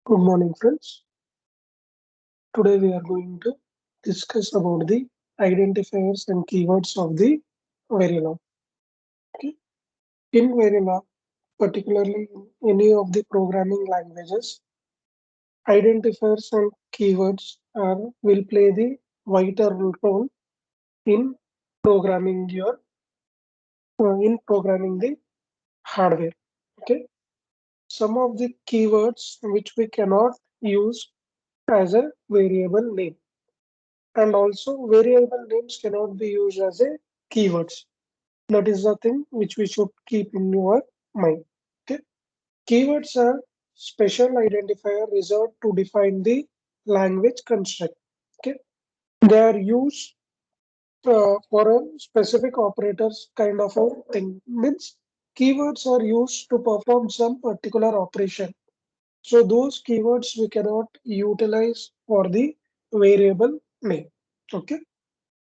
Good morning, friends. Today we are going to discuss about the identifiers and keywords of the Verilog. Okay. In Verilog, particularly in any of the programming languages, identifiers and keywords will play the vital role in programming the hardware. Okay. Some of the keywords which we cannot use as a variable name, and also variable names cannot be used as a keywords. That is the thing which we should keep in your mind. Okay. Keywords are special identifier reserved to define the language construct. Okay. They are used for a specific operators kind of a thing. Means keywords are used to perform some particular operation. So those keywords we cannot utilize for the variable name. Okay.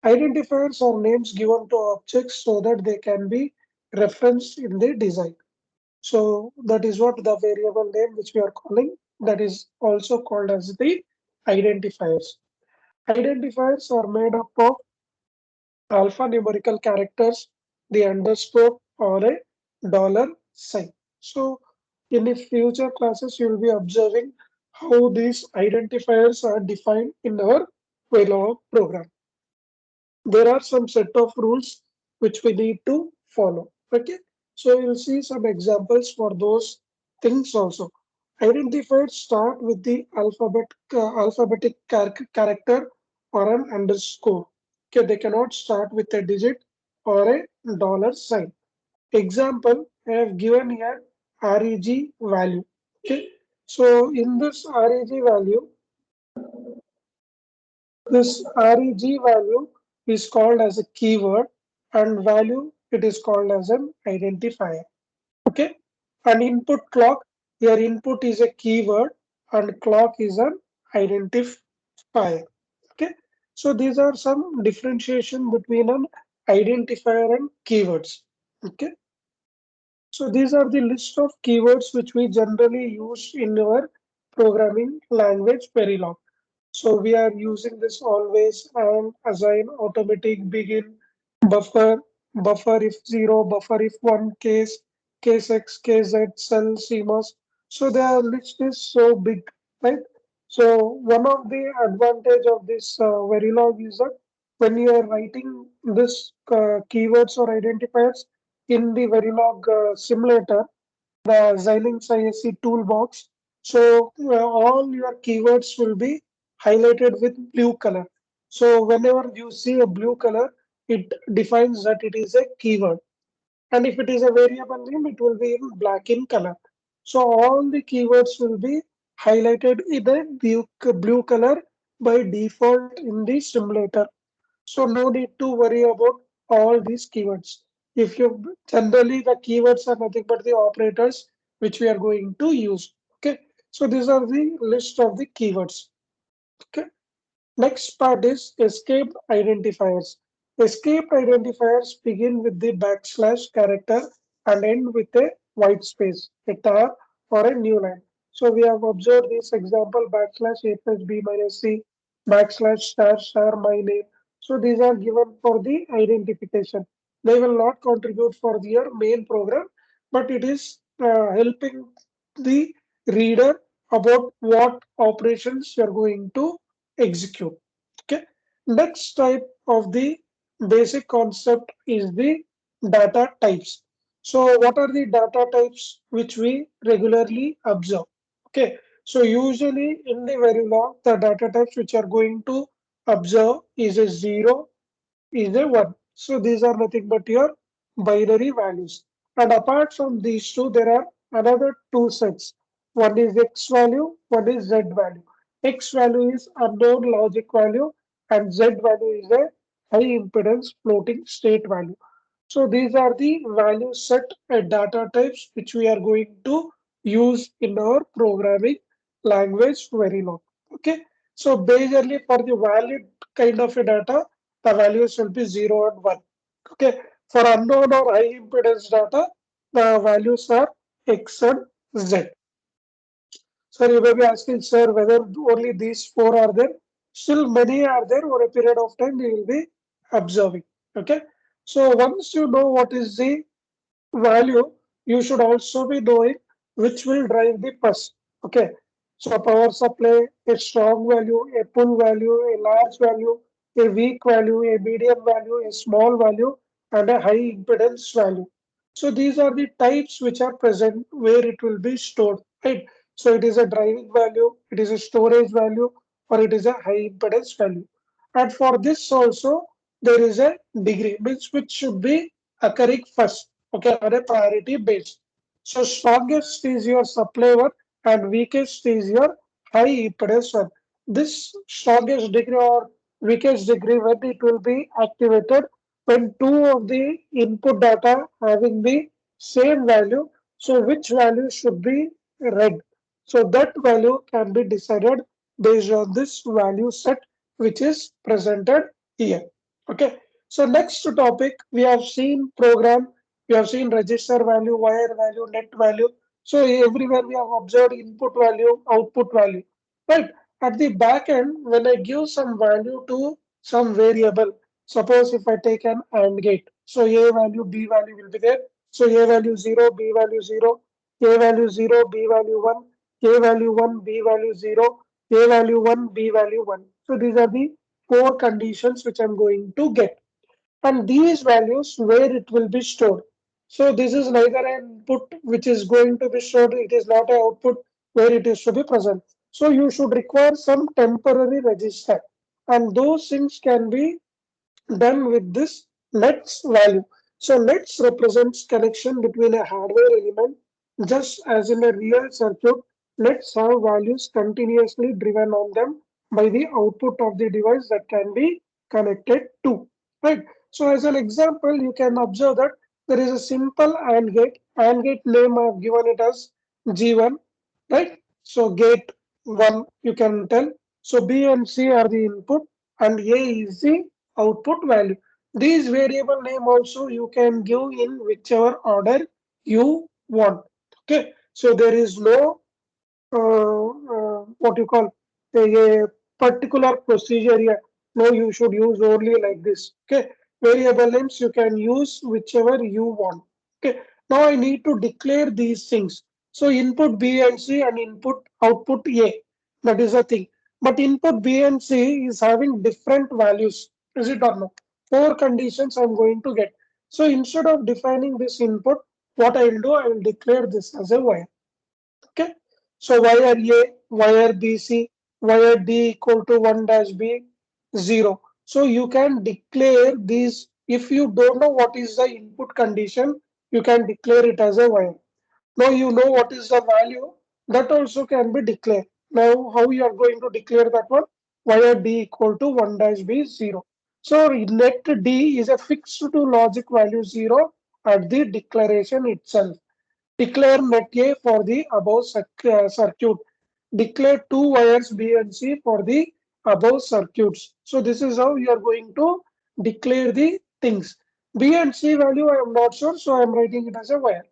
Identifiers are names given to objects so that they can be referenced in the design. So that is what the variable name which we are calling, that is also called as the identifiers. Identifiers are made up of alphanumerical characters, the underscore or a dollar sign. So in the future classes, you will be observing how these identifiers are defined in our Verilog program. There are some set of rules which we need to follow. Okay, so you'll see some examples for those things also. Identifiers start with the alphabetic character or an underscore. Okay, they cannot start with a digit or a dollar sign. Example, I have given here reg value. Okay, so in this reg value, this reg value is called as a keyword, and value it is called as an identifier. Okay, and input clock, your input is a keyword and clock is an identifier. Okay, so these are some differentiation between an identifier and keywords. Okay, so these are the list of keywords which we generally use in our programming language Verilog. So we are using this always and assign, automatic, begin, buffer, buffer if zero, buffer if one, case X, case Z, cell, CMOS. So the list is so big, right? So one of the advantage of this Verilog is that when you are writing this keywords or identifiers in the Verilog simulator, the Xilinx ISC toolbox. So all your keywords will be highlighted with blue color. So whenever you see a blue color, it defines that it is a keyword. And if it is a variable name, it will be in black in color. So all the keywords will be highlighted in a blue color by default in the simulator. So no need to worry about all these keywords. If you generally the keywords are nothing but the operators which we are going to use. Okay. So these are the list of the keywords. Okay. Next part is escape identifiers. Escape identifiers begin with the backslash character and end with a white space, a tar or a new line. So we have observed this example backslash a plus b minus c, backslash star star my name. So these are given for the identification. They will not contribute for your main program, but it is helping the reader about what operations you are going to execute. Okay. Next type of the basic concept is the data types. So what are the data types which we regularly observe? Okay. So usually in the Verilog, the data types which are going to observe is a 0, is a 1. So these are nothing but your binary values. And apart from these two, there are another two sets. One is X value, one is Z value. X value is unknown logic value, and Z value is a high impedance floating state value. So these are the value set and data types which we are going to use in our programming language Verilog. Okay. So basically for the valid kind of a data, the values will be 0 and 1. Okay. For unknown or high impedance data, the values are X and Z. So you may be asking, sir, whether only these four are there. Still many are there over a period of time you will be observing. Okay. So once you know what is the value, you should also be knowing which will drive the bus. Okay. So power supply, a strong value, a pull value, a large value, a weak value, a medium value, a small value, and a high impedance value. So these are the types which are present where it will be stored, right? So it is a driving value, it is a storage value, or it is a high impedance value. And for this also, there is a degree, which should be occurring first, okay, on a priority base. So strongest is your supply one and weakest is your high impedance one. This strongest degree or weakest degree, when it will be activated, when two of the input data having the same value, so which value should be read? So that value can be decided based on this value set which is presented here. Okay. So next topic, we have seen program, we have seen register value, wire value, net value. So everywhere we have observed input value, output value, right? At the back end, when I give some value to some variable, suppose if I take an AND gate, so A value, B value will be there. So A value 0, B value 0, A value 0, B value 1, A value 1, B value 0, A value 1, B value 1. So these are the four conditions which I'm going to get. And these values where it will be stored. So this is neither an input which is going to be stored, it is not an output where it is to be present. So you should require some temporary register. And those things can be done with this lets value. So lets represents connection between a hardware element, just as in a real circuit. Let's have values continuously driven on them by the output of the device that can be connected to. Right. So as an example, you can observe that there is a simple AND gate. AND gate name I have given it as G1. Right. So gate 1 you can tell. So B and C are the input and A is the output value. These variable name also you can give in whichever order you want. Okay, so there is no what you call a particular procedure here. No, you should use only like this. Okay, variable names you can use whichever you want. Okay, now I need to declare these things. So input B and C and input output A. That is the thing. But input B and C is having different values. Is it or no? Four conditions I'm going to get. So instead of defining this input, what I will do, I will declare this as a wire. Okay. So wire A, wire BC, wire D equal to 1 dash B, 0. So you can declare these. If you don't know what is the input condition, you can declare it as a wire. Now you know what is the value, that also can be declared. Now how you are going to declare that one? Wire D equal to 1 dash B, 0. So let D is a fixed to logic value 0 at the declaration itself. Declare net A for the above circuit. Declare two wires B and C for the above circuits. So this is how you are going to declare the things. B and C value I am not sure, so I am writing it as a wire.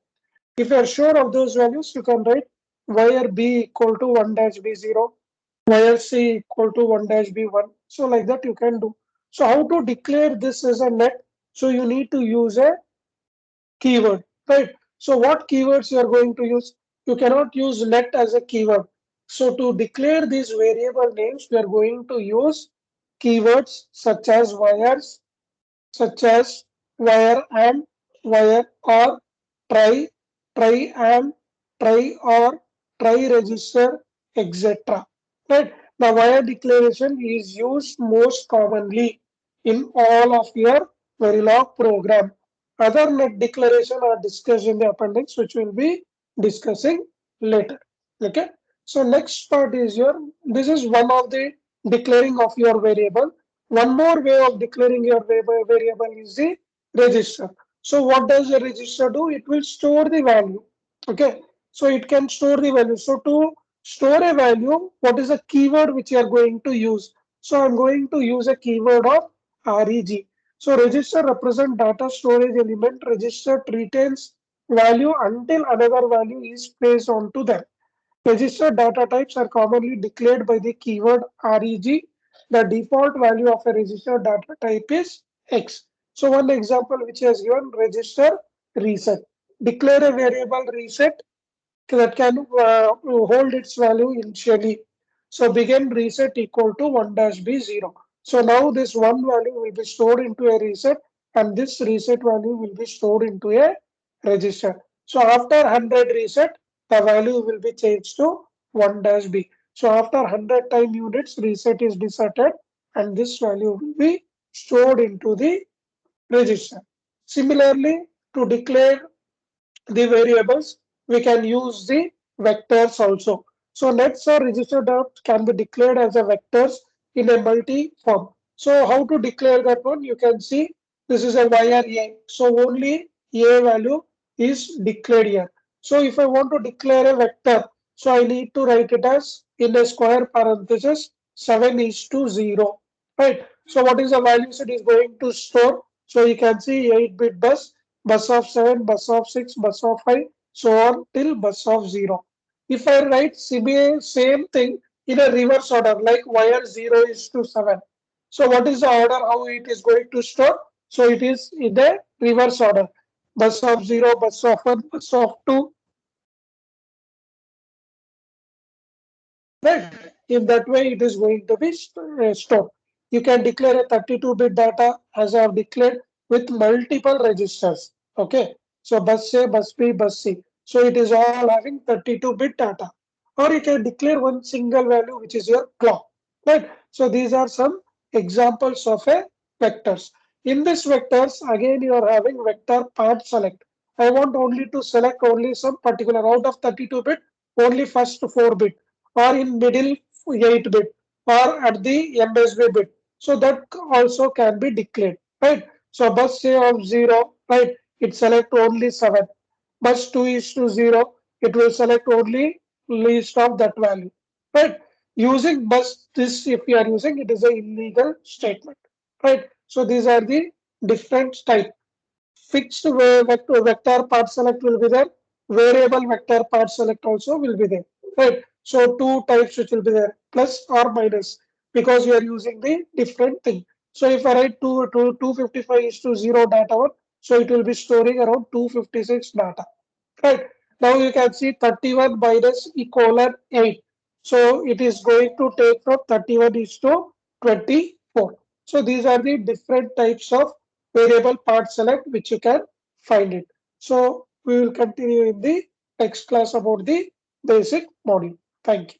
If you are sure of those values, you can write wire B equal to 1 dash B0, wire C equal to 1 dash B1. So like that you can do. So how to declare this as a net? So you need to use a keyword, right? So what keywords you are going to use? You cannot use let as a keyword. So to declare these variable names, we are going to use keywords such as wires, such as wire and, wire or, try, try and, try or, try register, etc. Right? The wire declaration is used most commonly in all of your Verilog program. Other net declaration are discussed in the appendix, which we'll be discussing later. Okay. So next part is your, this is one of the declaring of your variable. One more way of declaring your variable is the register. So what does the register do? It will store the value. Okay. So it can store the value. So to store a value, what is the keyword which you are going to use? So I'm going to use a keyword of reg. So register represent data storage element. Register retains value until another value is placed onto them. Registered data types are commonly declared by the keyword reg. The default value of a registered data type is X. So one example which has given register reset. Declare a variable reset that can hold its value initially. So begin reset equal to 1 dash b 0. So now this one value will be stored into a reset and this reset value will be stored into a register. So after 100 reset, the value will be changed to 1 dash b. So after 100 time units, reset is deserted and this value will be stored into the register. Similarly, to declare the variables, we can use the vectors also. So nets or registered dot can be declared as a vectors in a multi form. So how to declare that one? You can see this is a wire A. So only A value is declared here. So if I want to declare a vector, so I need to write it as in a square parenthesis 7 is to 0. Right. So what is the values it is going to store? So you can see 8-bit bus of 7, bus of 6, bus of 5, so on till bus of 0. If I write similar same thing in a reverse order, like wire 0 is to 7. So what is the order how it is going to store? So it is in the reverse order. Bus of 0, bus of 1, bus of 2, right? In that way, it is going to be stored. You can declare a 32-bit data as I have declared with multiple registers. Okay. So bus A, bus B, bus C. So it is all having 32-bit data. Or you can declare one single value, which is your clock. Right. So these are some examples of a vectors. In this vectors, again you are having vector part select. I want only to select only some particular out of 32-bit, only first 4-bit or in middle 8-bit or at the MSB bit. So that also can be declared, right? So bus say of 0, right? It select only 7. Bus 2 is to 0, it will select only least of that value, right? Using bus this if you are using it is a illegal statement, right? So these are the different types. Fixed vector part select will be there. Variable vector part select also will be there. Right. So two types which will be there, plus or minus, because you are using the different thing. So if I write 255 is to 0 data one, so it will be storing around 256 data. Right. Now you can see 31 minus e colon 8. So it is going to take from 31 is to 24. So these are the different types of variable part select which you can find it. So we will continue in the next class about the basic module. Thank you.